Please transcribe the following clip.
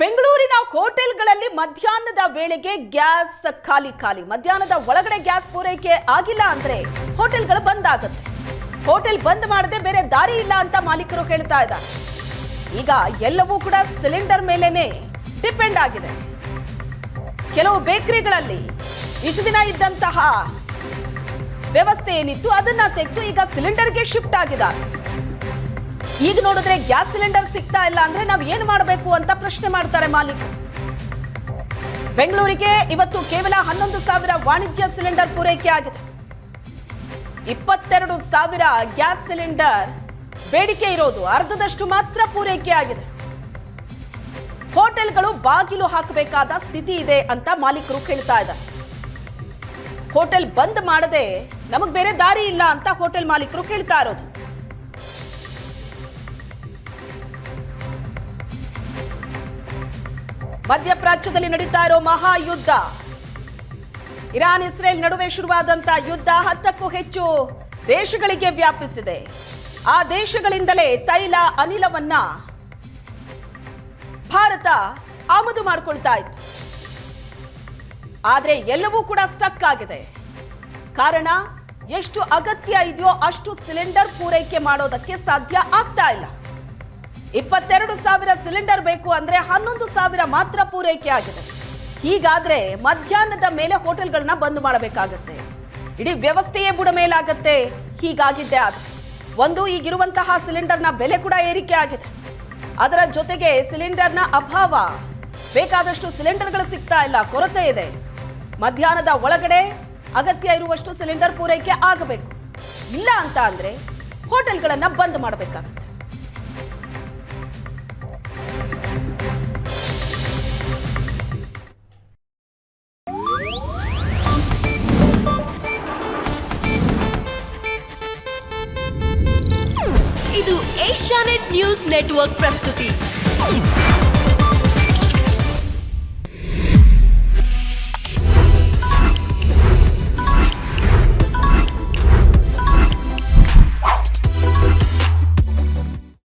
ಬೆಂಗಳೂರಿನ ಹೋಟೆಲ್ಗಳಲ್ಲಿ ಮಧ್ಯಾಹ್ನದ ವೇಳೆಗೆ ಗ್ಯಾಸ್ ಖಾಲಿ ಮಧ್ಯಾಹ್ನದ ಒಳಗಡೆ ಗ್ಯಾಸ್ ಪೂರೈಕೆ ಆಗಿಲ್ಲ ಅಂದ್ರೆ ಹೋಟೆಲ್ಗಳು ಬಂದ್ ಆಗುತ್ತೆ. ಹೋಟೆಲ್ ಬಂದ್ ಮಾಡದೆ ಬೇರೆ ದಾರಿ ಇಲ್ಲ ಅಂತ ಮಾಲೀಕರು ಹೇಳ್ತಾ ಇದ್ದಾರೆ. ಈಗ ಎಲ್ಲವೂ ಕೂಡ ಸಿಲಿಂಡರ್ ಮೇಲೇನೆ ಡಿಪೆಂಡ್ ಆಗಿದೆ. ಕೆಲವು ಬೇಕರಿಗಳಲ್ಲಿ ಇಷ್ಟು ದಿನ ಇದ್ದಂತಹ ವ್ಯವಸ್ಥೆ ಏನಿತ್ತು ಅದನ್ನ ತೆಗೆದು ಈಗ ಸಿಲಿಂಡರ್ಗೆ ಶಿಫ್ಟ್ ಆಗಿದ್ದಾರೆ. ಈಗ ನೋಡಿದ್ರೆ ಗ್ಯಾಸ್ ಸಿಲಿಂಡರ್ ಸಿಗ್ತಾ ಇಲ್ಲ ಅಂದ್ರೆ ನಾವು ಏನು ಮಾಡಬೇಕು ಅಂತ ಪ್ರಶ್ನೆ ಮಾಡ್ತಾರೆ ಮಾಲೀಕರು. ಬೆಂಗಳೂರಿಗೆ ಇವತ್ತು ಕೇವಲ 11,000 ವಾಣಿಜ್ಯ ಸಿಲಿಂಡರ್ ಪೂರೈಕೆ ಆಗಿದೆ. 22,000 ಗ್ಯಾಸ್ ಸಿಲಿಂಡರ್ ಬೇಡಿಕೆ ಇರೋದು, ಅರ್ಧದಷ್ಟು ಮಾತ್ರ ಪೂರೈಕೆ ಆಗಿದೆ. ಹೋಟೆಲ್ಗಳು ಬಾಗಿಲು ಹಾಕಬೇಕಾದ ಸ್ಥಿತಿ ಇದೆ ಅಂತ ಮಾಲೀಕರು ಹೇಳ್ತಾ ಇದ್ದಾರೆ. ಹೋಟೆಲ್ ಬಂದ್ ಮಾಡದೆ ನಮಗೆ ಬೇರೆ ದಾರಿ ಇಲ್ಲ ಅಂತ ಹೋಟೆಲ್ ಮಾಲೀಕರು ಹೇಳ್ತಾ ಇರೋದು. ಮಧ್ಯಪ್ರಾಚ್ಯದಲ್ಲಿ ನಡೀತಾ ಇರೋ ಮಹಾಯುದ್ಧ, ಇರಾನ್ ಇಸ್ರೇಲ್ ನಡುವೆ ಶುರುವಾದಂತಹ ಯುದ್ಧ 10ಕ್ಕೂ ಹೆಚ್ಚು ದೇಶಗಳಿಗೆ ವ್ಯಾಪಿಸಿದೆ. ಆ ದೇಶಗಳಿಂದಲೇ ತೈಲ ಅನಿಲವನ್ನ ಭಾರತ ಆಮದು ಮಾಡಿಕೊಳ್ತಾ ಇತ್ತು. ಆದ್ರೆ ಎಲ್ಲವೂ ಕೂಡ ಸ್ಟಕ್ ಆಗಿದೆ. ಕಾರಣ, ಎಷ್ಟು ಅಗತ್ಯ ಇದೆಯೋ ಅಷ್ಟು ಸಿಲಿಂಡರ್ ಪೂರೈಕೆ ಮಾಡೋದಕ್ಕೆ ಸಾಧ್ಯ ಆಗ್ತಾ ಇಲ್ಲ. 22,000 ಸಿಲಿಂಡರ್ ಬೇಕು ಅಂದ್ರೆ 11,000 ಮಾತ್ರ ಪೂರೈಕೆ ಆಗಿದೆ. ಹೀಗಾದ್ರೆ ಮಧ್ಯಾಹ್ನದ ಮೇಲೆ ಹೋಟೆಲ್ಗಳನ್ನ ಬಂದ್ ಮಾಡಬೇಕಾಗತ್ತೆ. ಇಡೀ ವ್ಯವಸ್ಥೆಯೇ ಬುಡ ಮೇಲಾಗತ್ತೆ. ಹೀಗಾಗಿದ್ದೆ ಅದು. ಒಂದು, ಈಗಿರುವಂತಹ ಸಿಲಿಂಡರ್ನ ಬೆಲೆ ಕೂಡ ಏರಿಕೆ ಆಗಿದೆ. ಅದರ ಜೊತೆಗೆ ಸಿಲಿಂಡರ್ನ ಅಭಾವ, ಬೇಕಾದಷ್ಟು ಸಿಲಿಂಡರ್ಗಳು ಸಿಗ್ತಾ ಇಲ್ಲ, ಕೊರತೆ ಇದೆ. ಮಧ್ಯಾಹ್ನದ ಒಳಗಡೆ ಅಗತ್ಯ ಇರುವಷ್ಟು ಸಿಲಿಂಡರ್ ಪೂರೈಕೆ ಆಗಬೇಕು. ಇಲ್ಲ ಅಂತ ಅಂದ್ರೆ ಹೋಟೆಲ್ಗಳನ್ನ ಬಂದ್ ಮಾಡಬೇಕಾಗುತ್ತೆ. ಇದು ಏಷ್ಯಾನೆಟ್ ನ್ಯೂಸ್ ನೆಟ್ವರ್ಕ್ ಪ್ರಸ್ತುತಿ.